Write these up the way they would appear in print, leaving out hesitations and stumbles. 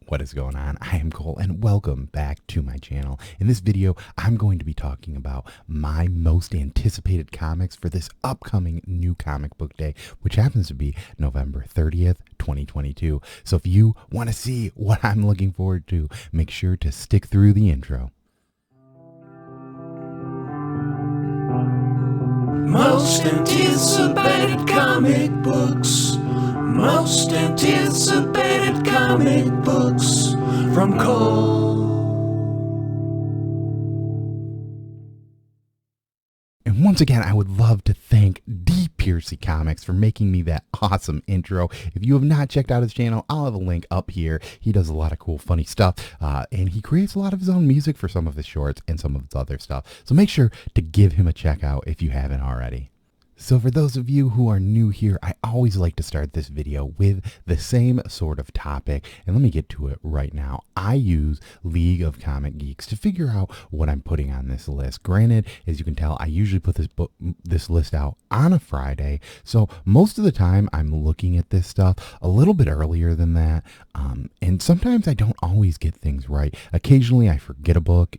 What is going on? I am Cole and welcome back to my channel. In this video, I'm going to be talking about my most anticipated comics for this upcoming new comic book day, which happens to be November 30th, 2022. So if you want to see what I'm looking forward to, make sure to stick through the intro. Most anticipated comic books. Most anticipated comic books from Cole. And once again, I would love to thank D. Piercy Comics for making me that awesome intro. If you have not checked out his channel, I'll have a link up here. He does a lot of cool, funny stuff, and he creates a lot of his own music for some of his shorts and some of his other stuff. So make sure to give him a check out if you haven't already. So for those of you who are new here, I always like to start this video with the same sort of topic, and let me get to it right now. I use League of Comic Geeks to figure out what I'm putting on this list. Granted, as you can tell, I usually put this list out on a Friday, so most of the time I'm looking at this stuff a little bit earlier than that, and sometimes I don't always get things right. Occasionally I forget a book,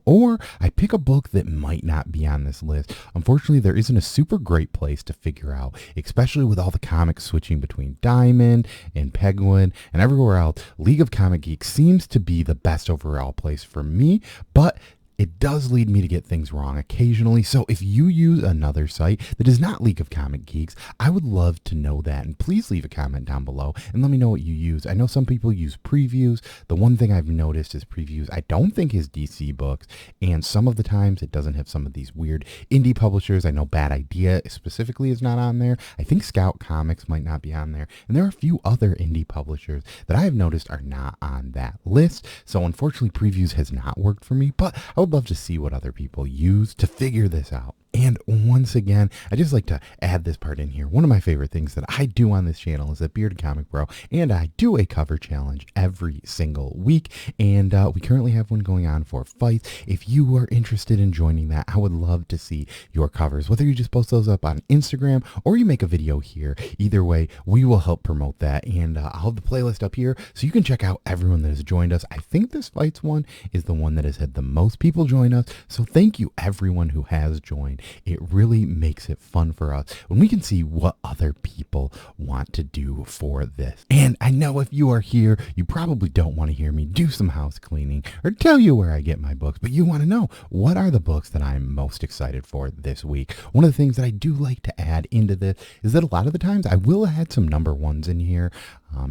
or I pick a book that might not be on this list. Unfortunately, there isn't a super great place to figure out, especially with all the comics switching between Diamond and Penguin and everywhere else. League of Comic Geeks seems to be the best overall place for me, but it does lead me to get things wrong occasionally. So if you use another site that is not League of Comic Geeks, I would love to know that. And please leave a comment down below and let me know what you use. I know some people use previews. The one thing I've noticed is previews I don't think is DC Books. And some of the times it doesn't have some of these weird indie publishers. I know Bad Idea specifically is not on there. I think Scout Comics might not be on there. And there are a few other indie publishers that I have noticed are not on that list. So unfortunately, previews has not worked for me, but I would love to see what other people use to figure this out. And once again, I just like to add this part in here. One of my favorite things that I do on this channel is that Bearded Comic Bro, and I do a cover challenge every single week. And we currently have one going on for fights. If you are interested in joining that, I would love to see your covers, whether you just post those up on Instagram or you make a video here. Either way, we will help promote that. And I'll have the playlist up here so you can check out everyone that has joined us. I think this fights one is the one that has had the most people join us. So thank you everyone who has joined. It really makes it fun for us when we can see what other people want to do for this. And I know if you are here, you probably don't want to hear me do some house cleaning or tell you where I get my books, but you want to know what are the books that I'm most excited for this week. One of the things that I do like to add into this is that a lot of the times I will add some number ones in here,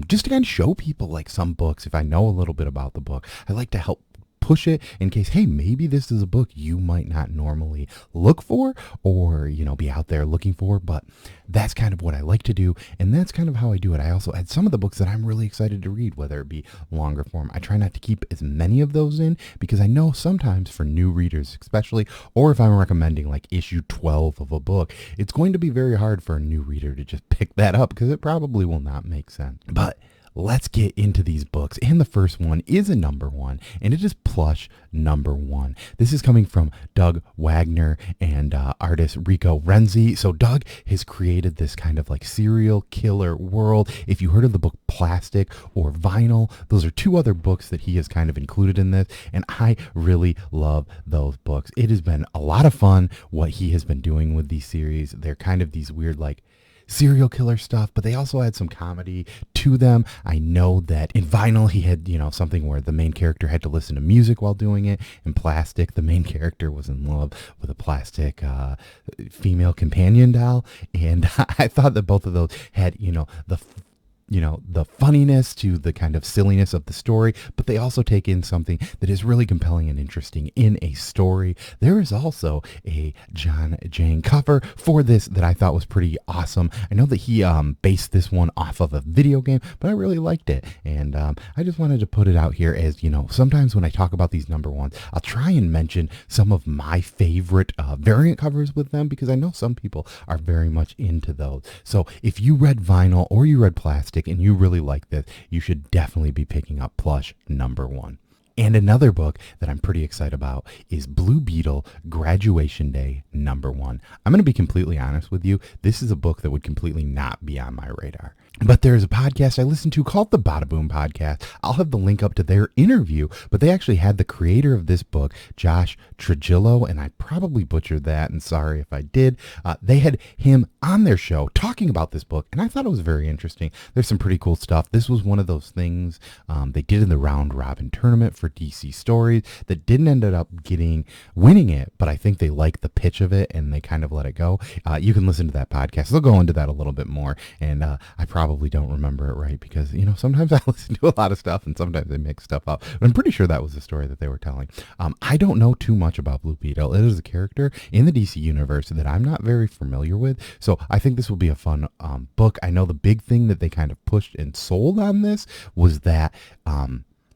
just to kind of show people like some books. If I know a little bit about the book, I like to help push it in case, hey, maybe this is a book you might not normally look for or, be out there looking for, but that's kind of what I like to do. And that's kind of how I do it. I also add some of the books that I'm really excited to read, whether it be longer form. I try not to keep as many of those in because I know sometimes for new readers, especially, or if I'm recommending like issue 12 of a book, it's going to be very hard for a new reader to just pick that up because it probably will not make sense. But let's get into these books. And the first one is a number one, and it is Plush number one. This is coming from Doug Wagner and artist Rico Renzi. So Doug has created this kind of like serial killer world. If you heard of the book Plastic or Vinyl, those are two other books that he has kind of included in this, and I really love those books. It has been a lot of fun what he has been doing with these series. They're kind of these weird like serial killer stuff, but they also had some comedy to them. I know that in Vinyl he had, something where the main character had to listen to music while doing it. In Plastic, the main character was in love with a plastic female companion doll, and I thought that both of those had, the funniness to the kind of silliness of the story, but they also take in something that is really compelling and interesting in a story. There is also a John Jang cover for this that I thought was pretty awesome. I know that he based this one off of a video game, but I really liked it. And I just wanted to put it out here as, sometimes when I talk about these number ones, I'll try and mention some of my favorite variant covers with them because I know some people are very much into those. So if you read Vinyl or you read Plastic and you really like this, you should definitely be picking up Plush number one. And another book that I'm pretty excited about is Blue Beetle Graduation Day number one. I'm going to be completely honest with you. This is a book that would completely not be on my radar. But there's a podcast I listen to called the Bada Boom Podcast. I'll have the link up to their interview, but they actually had the creator of this book, Josh Trujillo, and I probably butchered that, and sorry if I did. They had him on their show talking about this book, and I thought it was very interesting. There's some pretty cool stuff. This was one of those things they did in the round robin tournament for DC Stories that didn't end up winning it, but I think they liked the pitch of it, and they kind of let it go. You can listen to that podcast. They'll go into that a little bit more, and I probably don't remember it right because, sometimes I listen to a lot of stuff and sometimes I mix stuff up. But I'm pretty sure that was the story that they were telling. I don't know too much about Blue Beetle. It is a character in the DC universe that I'm not very familiar with. So I think this will be a fun book. I know the big thing that they kind of pushed and sold on this was that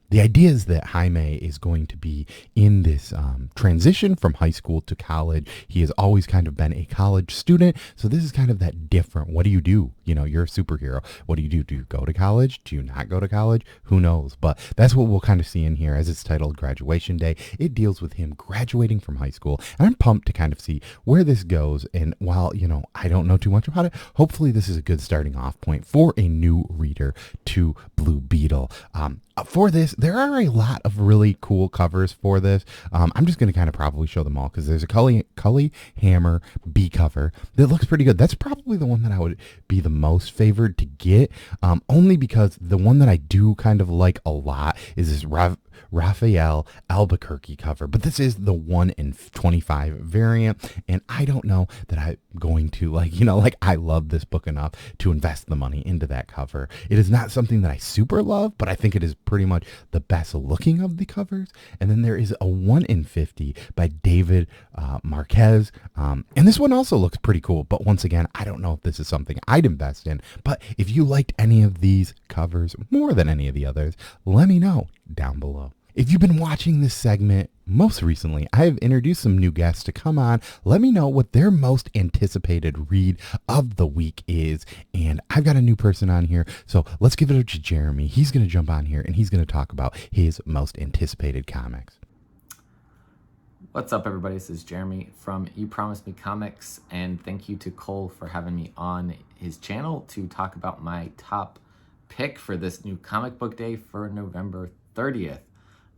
the idea is that Jaime is going to be in this transition from high school to college. He has always kind of been a college student. So this is kind of that different. What do you do? You're a superhero. What do you do? Do you go to college? Do you not go to college? Who knows? But that's what we'll kind of see in here as it's titled Graduation Day. It deals with him graduating from high school. And I'm pumped to kind of see where this goes. And while, I don't know too much about it, hopefully this is a good starting off point for a new reader to Blue Beetle. For this, there are a lot of really cool covers for this. I'm just going to kind of probably show them all because there's a Cully Hammer B cover that looks pretty good. That's probably the one that I would be the most favored to get, only because the one that I do kind of like a lot is this Raphael Albuquerque cover, but this is the 1 in 25 variant, and I don't know that I'm going to I love this book enough to invest the money into that cover. It is not something that I super love, but I think it is pretty much the best looking of the covers. And then there is a 1 in 50 by David Marquez, and this one also looks pretty cool, but once again, I don't know if this is something I'd invest in. But if you liked any of these covers more than any of the others, let me know down below. If you've been watching this segment most recently, I have introduced some new guests to come on. Let me know what their most anticipated read of the week is. And I've got a new person on here. So let's give it up to Jeremy. He's going to jump on here and he's going to talk about his most anticipated comics. What's up, everybody? This is Jeremy from You Promised Me Comics. And thank you to Cole for having me on his channel to talk about my top pick for this new comic book day for November 30th.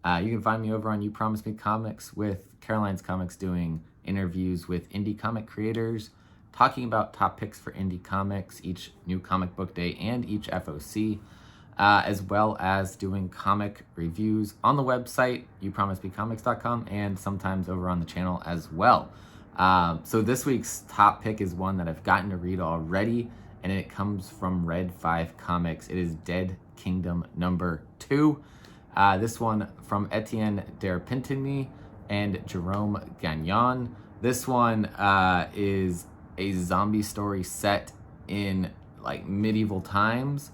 You can find me over on You Promised Me Comics with Caroline's Comics doing interviews with indie comic creators, talking about top picks for indie comics each new comic book day and each FOC, as well as doing comic reviews on the website, youpromisemecomics.com, and sometimes over on the channel as well. So this week's top pick is one that I've gotten to read already, and it comes from Red 5 Comics. It is Dead Kingdom number 2. This one from Etienne Derpentini and Jerome Gagnon. This one is a zombie story set in medieval times,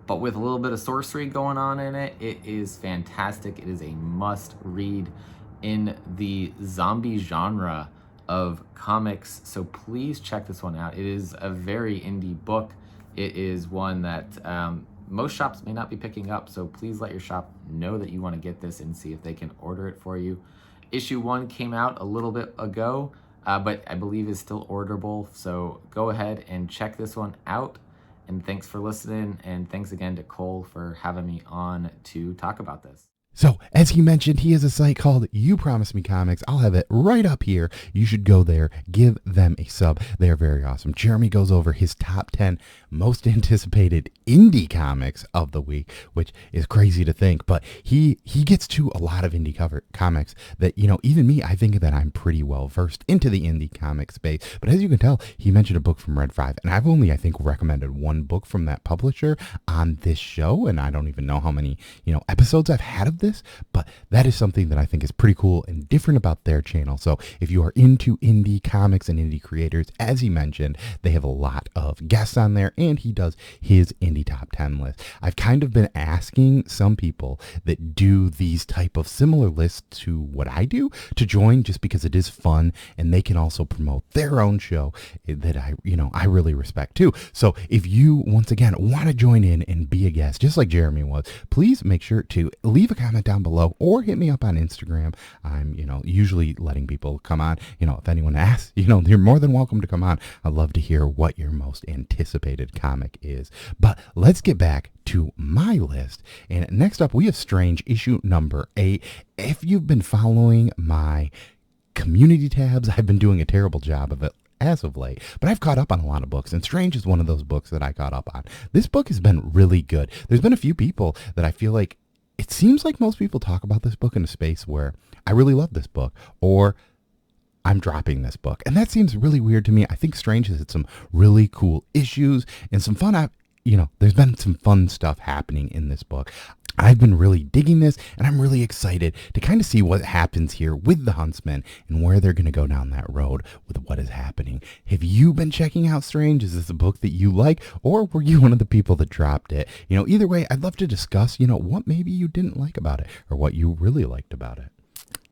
but with a little bit of sorcery going on in it. It is fantastic. It is a must read in the zombie genre of comics, so please check this one out. It is a very indie book. It is one that most shops may not be picking up, so please let your shop know that you want to get this and see if they can order it for you. Issue 1 came out a little bit ago, but I believe is still orderable, so go ahead and check this one out. And thanks for listening, and thanks again to Cole for having me on to talk about this. So, as he mentioned, he has a site called You Promised Me Comics. I'll have it right up here. You should go there. Give them a sub. They are very awesome. Jeremy goes over his top 10 most anticipated indie comics of the week, which is crazy to think. But he gets to a lot of indie comics that, even me, I think that I'm pretty well versed into the indie comic space. But as you can tell, he mentioned a book from Red 5. And I've only, I think, recommended one book from that publisher on this show. And I don't even know how many, episodes I've had of this, but that is something that I think is pretty cool and different about their channel. So if you are into indie comics and indie creators, as he mentioned, they have a lot of guests on there, and he does his indie top 10 list. I've kind of been asking some people that do these type of similar lists to what I do to join, just because it is fun and they can also promote their own show that I really respect too. So if you, once again, want to join in and be a guest, just like Jeremy was, please make sure to leave a comment comment down below or hit me up on Instagram. I'm, usually letting people come on. If anyone asks, you're more than welcome to come on. I'd love to hear what your most anticipated comic is. But let's get back to my list. And next up, we have Strange issue number 8. If you've been following my community tabs, I've been doing a terrible job of it as of late, but I've caught up on a lot of books, and Strange is one of those books that I caught up on. This book has been really good. There's been a few people that I feel like, it seems like most people talk about this book in a space where I really love this book, or I'm dropping this book. And that seems really weird to me. I think Strange has had some really cool issues and some fun, there's been some fun stuff happening in this book. I've been really digging this, and I'm really excited to kind of see what happens here with the Huntsman and where they're going to go down that road with what is happening. Have you been checking out Strange? Is this a book that you like, or were you one of the people that dropped it? Either way, I'd love to discuss, what maybe you didn't like about it or what you really liked about it.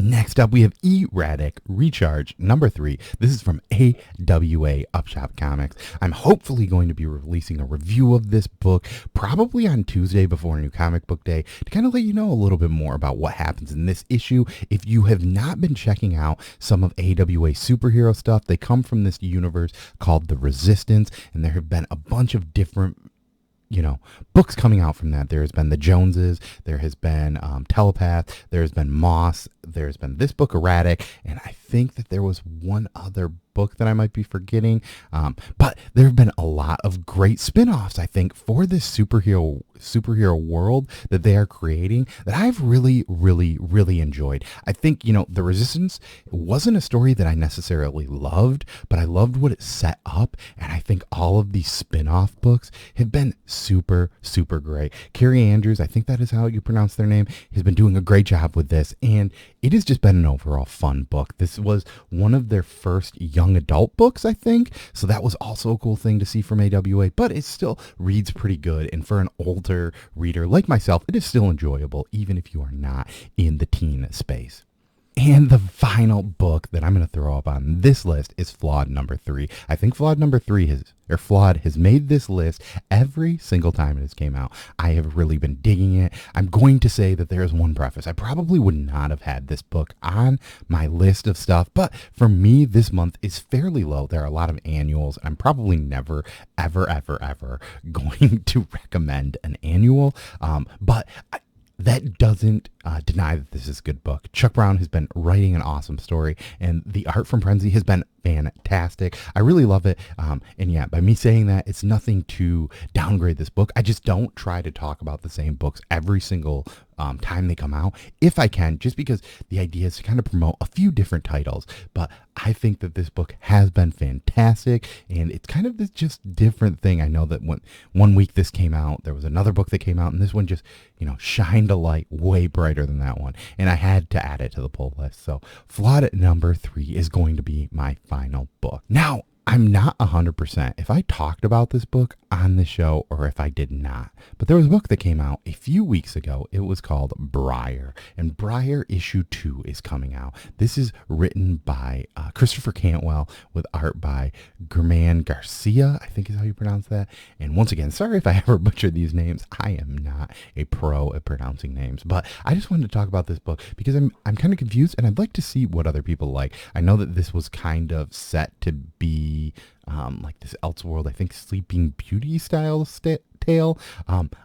Next up, we have E-Ratic Recharge number 3. This is from AWA Upshop Comics. I'm hopefully going to be releasing a review of this book probably on Tuesday before New Comic Book Day to kind of let you know a little bit more about what happens in this issue. If you have not been checking out some of AWA superhero stuff, they come from this universe called The Resistance, and there have been a bunch of different books coming out from that. There has been The Joneses, there has been Telepath, there has been Moss, there's been this book, E-Ratic, and I think that there was one other book that I might be forgetting. But there have been a lot of great spin-offs, I think, for this superhero world that they are creating that I've really, really, really enjoyed. I think, The Resistance wasn't a story that I necessarily loved, but I loved what it set up, and I think all of these spin-off books have been super, super great. Carrie Andrews, I think that is how you pronounce their name, has been doing a great job with this, and it has just been an overall fun book. This was one of their first young adult books, I think, so that was also a cool thing to see from AWA, but it still reads pretty good, and for an older reader like myself, it is still enjoyable, even if you are not in the teen space. And the final book that I'm going to throw up on this list is Flawed number 3. I think Flawed has made this list every single time it has came out. I have really been digging it. I'm going to say that there is one preface. I probably would not have had this book on my list of stuff, but for me, this month is fairly low. There are a lot of annuals. I'm probably never, ever, ever, ever going to recommend an annual, but that doesn't deny that this is a good book. Chuck Brown has been writing an awesome story, and the art from Frenzy has been fantastic. I really love it. And yeah, by me saying that, it's nothing to downgrade this book. I just don't try to talk about the same books every single time they come out, if I can, just because the idea is to kind of promote a few different titles. But I think that this book has been fantastic, and it's kind of this just different thing. I know that when one week this came out, there was another book that came out, and this one just, shined a light way brighter than that one, and I had to add it to the pull list. So Flawed at number 3 is going to be my final book. Now, I'm not 100% if I talked about this book on the show or if I did not, but there was a book that came out a few weeks ago. It was called Briar, and Briar issue 2 is coming out. This is written by Christopher Cantwell with art by German Garcia, I think is how you pronounce that. And once again, sorry if I ever butcher these names. I am not a pro at pronouncing names, but I just wanted to talk about this book because I'm kind of confused, and I'd like to see what other people like. I know that this was kind of set to be like this Elseworld, I think Sleeping Beauty style tale.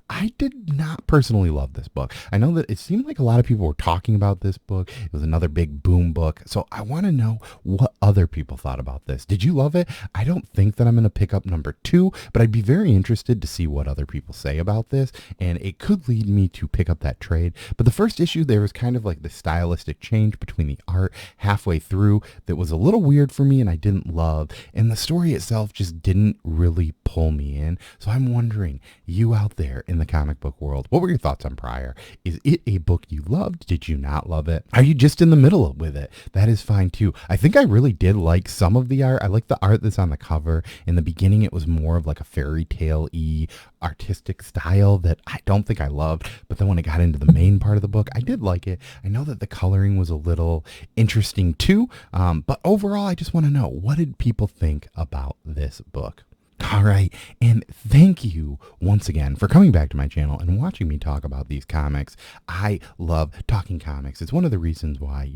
I did not personally love this book. I know that it seemed like a lot of people were talking about this book. It was another big boom book. So I want to know what other people thought about this. Did you love it? I don't think that I'm going to pick up number 2, but I'd be very interested to see what other people say about this. And it could lead me to pick up that trade. But the first issue, there was kind of like the stylistic change between the art halfway through that was a little weird for me and I didn't love. And the story itself just didn't really pull me in. So I'm wondering, you out there in the comic book world, what were your thoughts on Briar? Is it a book you loved? Did you not love it? Are you just in the middle with it? That is fine too. I think I really did like some of the art. I like the art that's on the cover. In the beginning, it was more of like a fairy tale-y artistic style that I don't think I loved. But then when it got into the main part of the book, I did like it. I know that the coloring was a little interesting too. But overall, I just want to know, what did people think about this book? All right, and thank you once again for coming back to my channel and watching me talk about these comics. I love talking comics. It's one of the reasons why,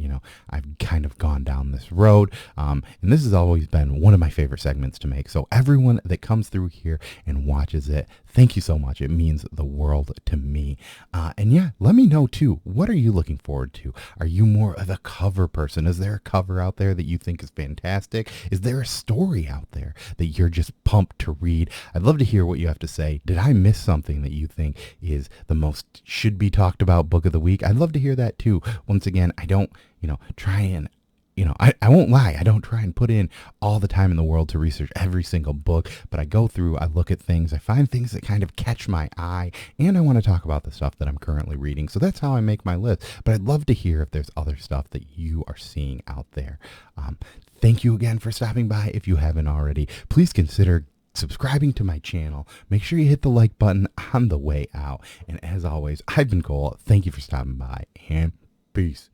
I've kind of gone down this road, and this has always been one of my favorite segments to make. So everyone that comes through here and watches it, thank you so much. It means the world to me. And yeah, let me know too, what are you looking forward to? Are you more of a cover person? Is there a cover out there that you think is fantastic? Is there a story out there that you're just pumped to read? I'd love to hear what you have to say. Did I miss something that you think is the most should be talked about book of the week? I'd love to hear that too. Once again, I don't, try and I won't lie. I don't try and put in all the time in the world to research every single book, but I go through, I look at things, I find things that kind of catch my eye, and I want to talk about the stuff that I'm currently reading. So that's how I make my list. But I'd love to hear if there's other stuff that you are seeing out there. Thank you again for stopping by. If you haven't already, please consider subscribing to my channel. Make sure you hit the like button on the way out. And as always, I've been Cole. Thank you for stopping by, and peace.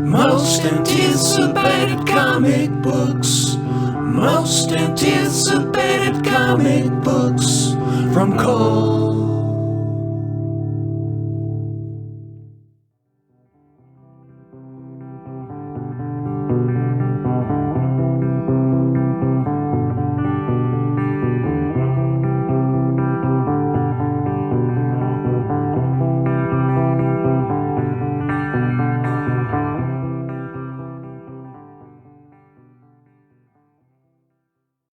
Most anticipated comic books. Most anticipated comic books from Cole.